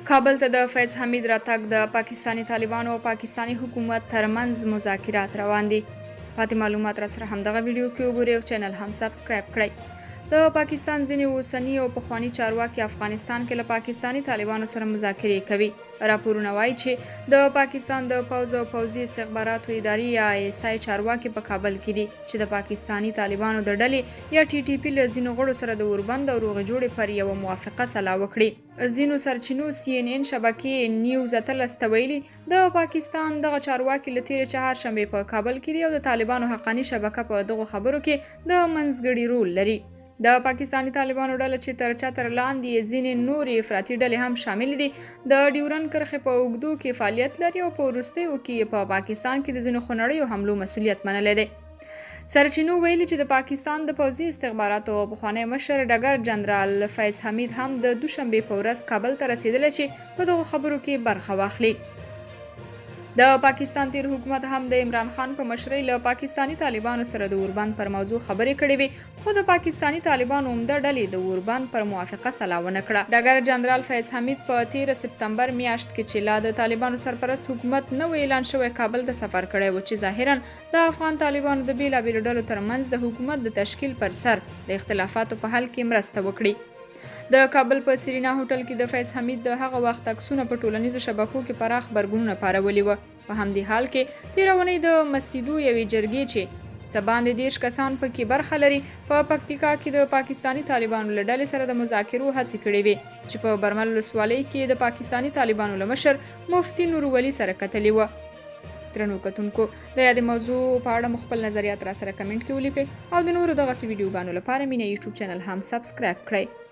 کابل ته د فیض حمید راتګ د پاکستاني طالبانو او پاکستاني حکومت ترمنځ مذاکرات روان دي. پاتې معلومات را سره همدغه ویډیو کې وګورئ او چینل هم سبسکرایب کړئ. د پاکستان ځینې اوسني او پخواني چارواکي افغانستان کې له پاکستاني طالبانو سره مذاکرې کوي. راپورونه وایي چې د پاکستان د پوځ او پوځي استخباراتو ادارې یا ISI چارواکي په کابل کې دي چې د پاکستاني طالبانو د ډلې یا TTP له ځینو غړو سره د اوربند او روغې جوړې پر یوه موافقه سلا وکړي. ځینو سرچینو CNN شبکې نیوز 13 ته ویلي د پاکستان دغه چارواکي له تېرې چهارشنبې په کابل کې دي او د طالبانو حقاني شبکه په دغو خبرو کې د منځګړي رول لري. د پاکستاني طالبانو ډله چې تر چتر لاندې ځینې نورې افراطي ډلې هم شامل دي د ډیورن کرښې په اوږدو کې فعالیت لري او په وروستیو کې په پاکستان کې د ځینو خونړیو حملو مسؤلیت منلی دی. سرچینو ویلي چې د پاکستان د پوځي استخباراتو پخوانی مشر ډګر جنرال فیض حمید هم د دوشنبې په ورځ کابل ته رسېدلی چې په دغو خبرو کې برخه واخلي. د پاکستان تیر حکومت هم د عمران خان په مشرۍ له پاکستاني طالبانو سره د اوربند پر موضوع خبرې کړې وې، خو د پاکستاني طالبانو عمده ډلې د اوربند پر موافقه سلا ونه کړه. ډګر جنرال فیض حمید په 13 سپتمبر میاشت کې چې لا د طالبانو سرپرست حکومت نوی اعلان شوی کابل ته سفر کړی و چې ظاهرا د افغان طالبانو د بیلابیلو ډلو ترمنځ د حکومت د تشکیل پر سر د اختلافاتو په حل کې مرسته وکړي. د کابل په سرینا هوټل کې د فیض حمید د هغه وخت عکسونه په ټولنیزو شبکو کې پراخ غبرګونونه پارولي وو. په همدې حال کې تېره اونۍ د مسجدو یوې جرګې چې څه باندې 10 کسان پکې برخه لري په پکتیکا کې د پاکستاني طالبانو له ډلې سره د مذاکرو هڅې کړې وې چې په برمل ولسوالۍ کې د پاکستاني طالبانو له مشر مفتي نور ولي سره کتلي وه. درنو کتونکو د یادې موضوع په اړه خپل نظریات را سره کمنټ کې ولیکئ او د نورو دغسې ویډیوګانو لپاره مینه یوټیوب چینل هم سبسکرایب کړئ.